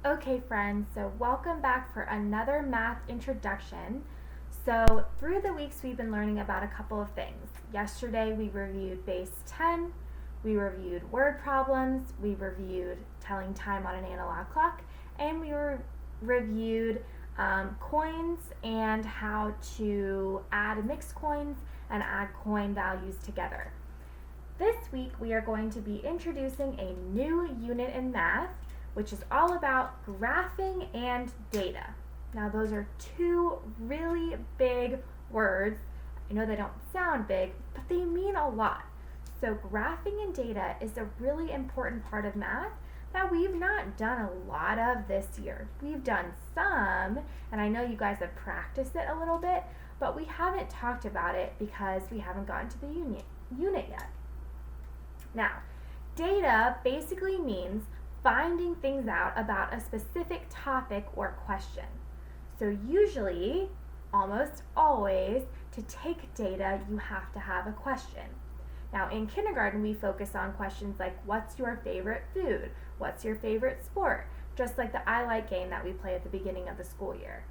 Okay, friends, so welcome back for another math introduction. So, through the weeks, we've been learning about a couple of things. Yesterday, we reviewed base 10, we reviewed word problems, we reviewed telling time on an analog clock, and we reviewed coins and how to add mixed coins and add coin values together. This week, we are going to be introducing a new unit in math, which is all about graphing and data. Now, those are two really big words. I know they don't sound big, but they mean a lot. So graphing and data is a really important part of math that we've not done a lot of this year. We've done some, and I know you guys have practiced it a little bit, but we haven't talked about it because we haven't gotten to the unit yet. Now, data basically means finding things out about a specific topic or question. So usually, almost always, to take data, you have to have a question. Now in kindergarten, we focus on questions like, what's your favorite food? What's your favorite sport? Just like the I Like game that we play at the beginning of the school year.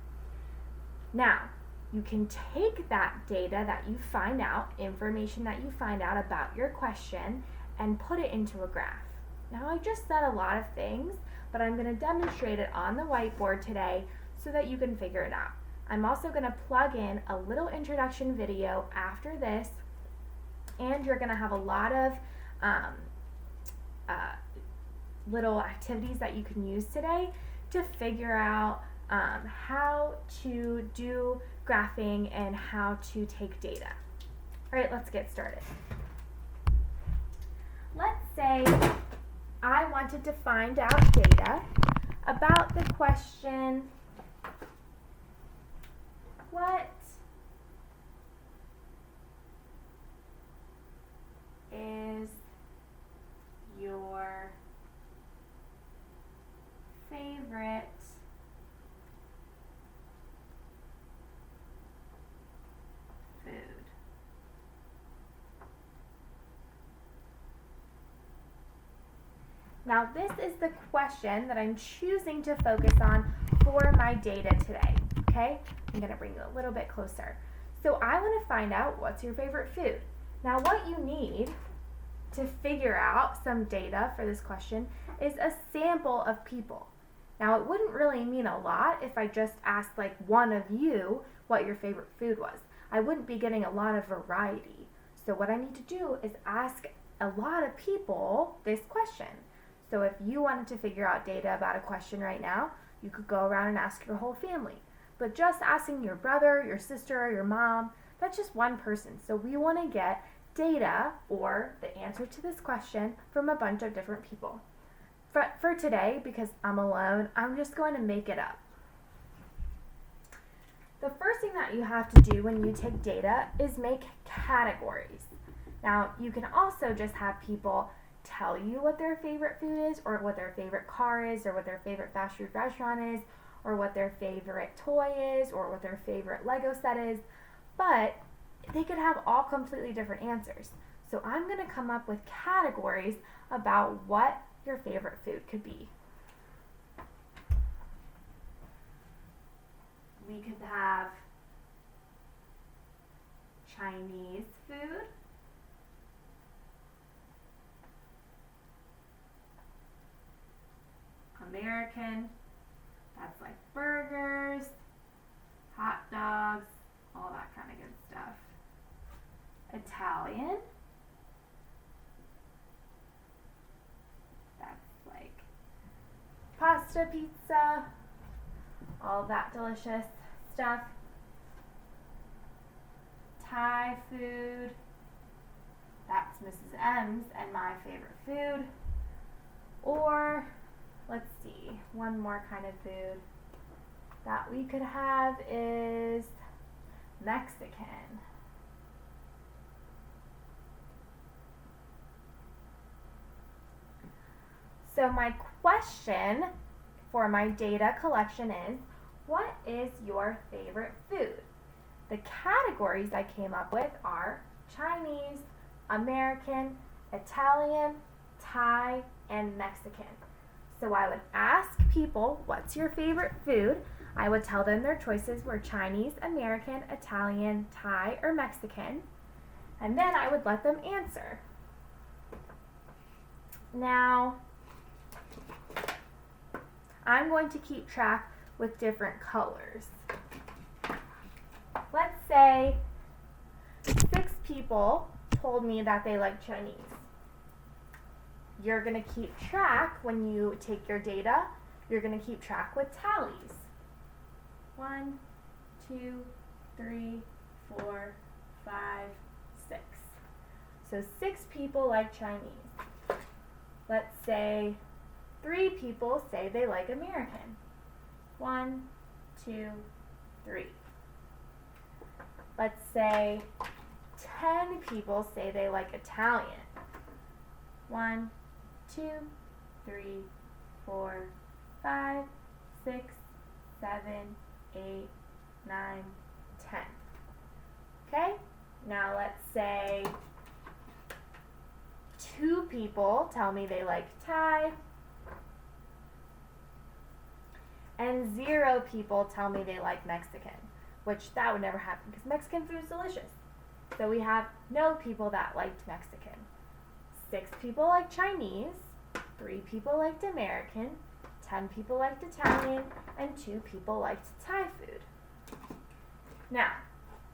Now, you can take that data that you find out, information that you find out about your question, and put it into a graph. Now I just said a lot of things, but I'm going to demonstrate it on the whiteboard today so that you can figure it out. I'm also going to plug in a little introduction video after this, and you're going to have a lot of little activities that you can use today to figure out how to do graphing and how to take data. All right, let's get started. Let's say I wanted to find out data about the question, what is your favorite food? Now this is the question that I'm choosing to focus on for my data today, okay? I'm gonna bring you a little bit closer. So I wanna find out what's your favorite food. Now what you need to figure out some data for this question is a sample of people. Now it wouldn't really mean a lot if I just asked like one of you what your favorite food was. I wouldn't be getting a lot of variety. So what I need to do is ask a lot of people this question. So if you wanted to figure out data about a question right now, you could go around and ask your whole family. But just asking your brother, your sister, or your mom, that's just one person. So we want to get data, or the answer to this question, from a bunch of different people. For today, because I'm alone, I'm just going to make it up. The first thing that you have to do when you take data is make categories. Now, you can also just have people tell you what their favorite food is, or what their favorite car is, or what their favorite fast food restaurant is, or what their favorite toy is, or what their favorite Lego set is, but they could have all completely different answers. So I'm going to come up with categories about what your favorite food could be. We could have Chinese food, American, that's like burgers, hot dogs, all that kind of good stuff. Italian, that's like pasta, pizza, all that delicious stuff. Thai food, that's Mrs. M's and my favorite food. Or let's see, one more kind of food that we could have is Mexican. So my question for my data collection is, what is your favorite food? The categories I came up with are Chinese, American, Italian, Thai, and Mexican. So I would ask people, what's your favorite food? I would tell them their choices were Chinese, American, Italian, Thai, or Mexican. And then I would let them answer. Now, I'm going to keep track with different colors. Let's say 6 people told me that they like Chinese. You're going to keep track when you take your data. You're going to keep track with tallies. 1, 2, 3, 4, 5, 6. So 6 people like Chinese. Let's say 3 people say they like American. 1, 2, 3. Let's say 10 people say they like Italian. 1, 2, 3, 4, 5, 6, 7, 8, 9, 10. Okay? Now let's say 2 people tell me they like Thai, and 0 people tell me they like Mexican, which that would never happen because Mexican food is delicious. So we have no people that liked Mexican. 6 people liked Chinese, 3 people liked American, 10 people liked Italian, and 2 people liked Thai food. Now,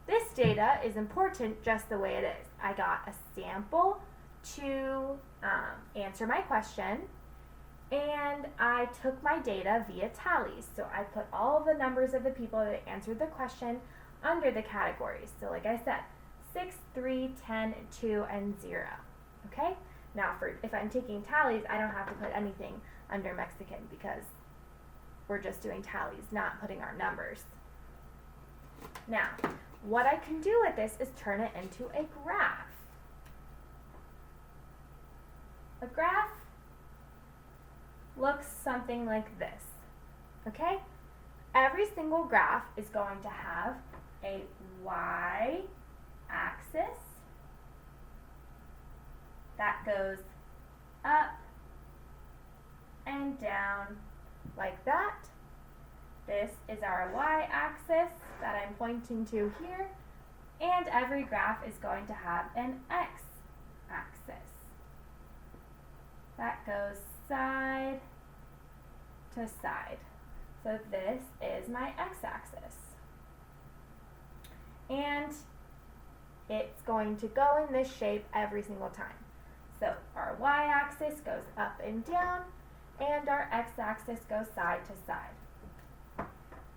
this data is important just the way it is. I got a sample to answer my question, and I took my data via tallies. So I put all of the numbers of the people that answered the question under the categories. So like I said, 6, 3, 10, 2, and 0. Okay? Now if I'm taking tallies, I don't have to put anything under Mexican because we're just doing tallies, not putting our numbers. Now, what I can do with this is turn it into a graph. A graph looks something like this, okay? Every single graph is going to have a y-axis that goes up and down like that. This is our y-axis that I'm pointing to here, and every graph is going to have an x-axis that goes side to side. So this is my x-axis. And it's going to go in this shape every single time. So our y-axis goes up and down, and our x-axis goes side to side.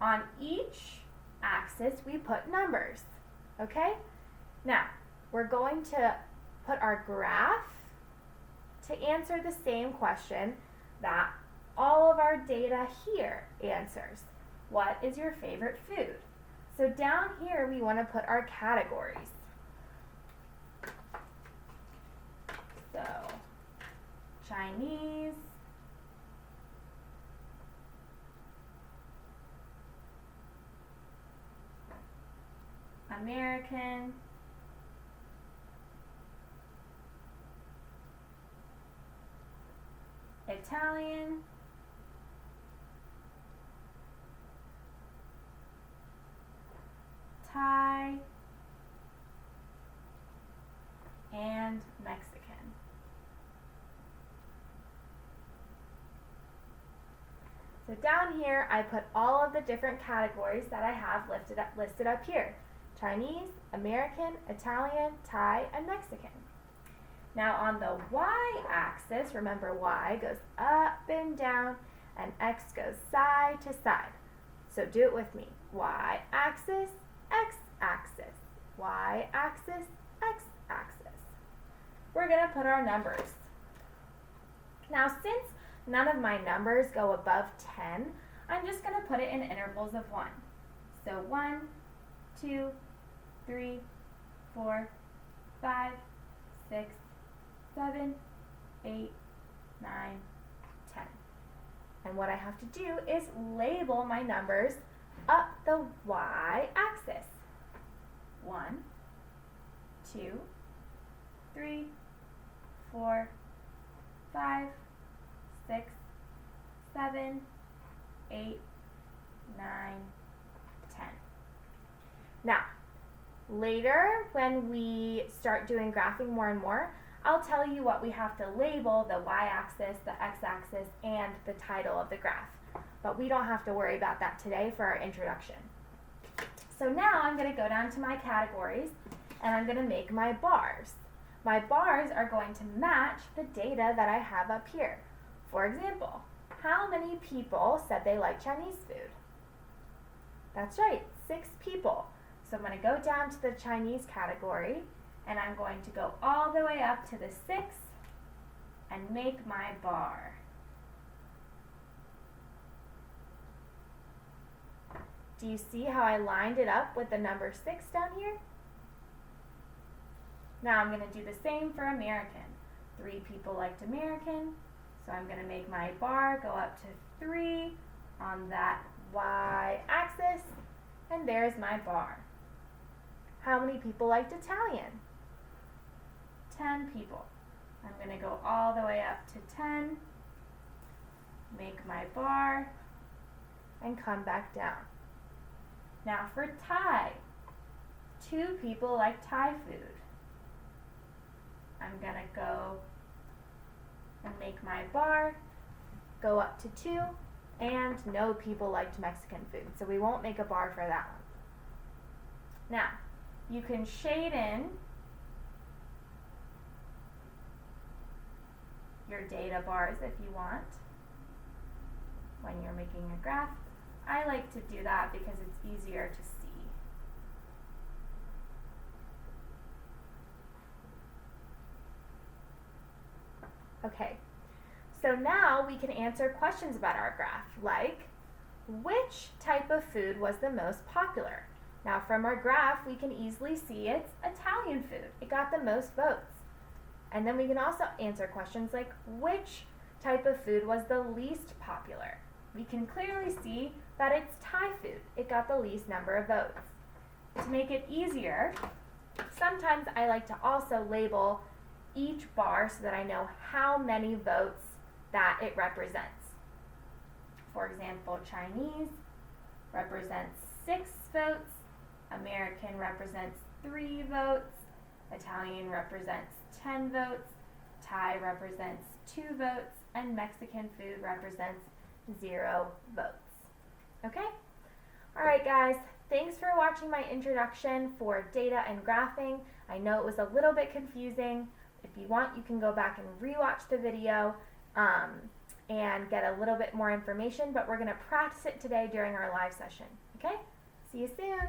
On each axis, we put numbers, okay? Now, we're going to put our graph to answer the same question that all of our data here answers. What is your favorite food? So down here, we want to put our categories. So, Chinese, American, Italian, Thai, and Mexican. So down here, I put all of the different categories that I have listed up here. Chinese, American, Italian, Thai, and Mexican. Now on the y-axis, remember y goes up and down, and x goes side to side. So do it with me. Y-axis, x-axis. Y-axis, x-axis. We're going to put our numbers. Now since none of my numbers go above 10, I'm just going to put it in intervals of 1. So 1, 2, 3, 4, 5, 6, 7, 8, 9, 10. And what I have to do is label my numbers up the y-axis. 1, 2, 3, 4, 5, 6, 7, 8, 9, 10. Now, later when we start doing graphing more and more, I'll tell you what we have to label the y-axis, the x-axis, and the title of the graph. But we don't have to worry about that today for our introduction. So now I'm going to go down to my categories and I'm going to make my bars. My bars are going to match the data that I have up here. For example, how many people said they like Chinese food? That's right, 6 people. So I'm going to go down to the Chinese category and I'm going to go all the way up to the 6 and make my bar. Do you see how I lined it up with the number 6 down here? Now I'm going to do the same for American. 3 people liked American, so I'm going to make my bar go up to 3 on that y-axis, and there's my bar. How many people liked Italian? 10 people. I'm going to go all the way up to 10, make my bar, and come back down. Now for Thai, 2 people like Thai food. I'm going to go and make my bar, go up to 2, and no people liked Mexican food, so we won't make a bar for that one. Now, you can shade in your data bars if you want when you're making a graph. I like to do that because it's easier to see. Okay, so now we can answer questions about our graph, like which type of food was the most popular? Now from our graph, we can easily see it's Italian food. It got the most votes. And then we can also answer questions like which type of food was the least popular? We can clearly see that it's Thai food. It got the least number of votes. To make it easier, sometimes I like to also label each bar so that I know how many votes that it represents. For example, Chinese represents 6 votes, American represents 3 votes, Italian represents 10 votes, Thai represents 2 votes, and Mexican food represents 0 votes. Okay? Alright guys, thanks for watching my introduction for data and graphing. I know it was a little bit confusing. If you want, you can go back and rewatch the video and get a little bit more information, but we're going to practice it today during our live session. Okay? See you soon.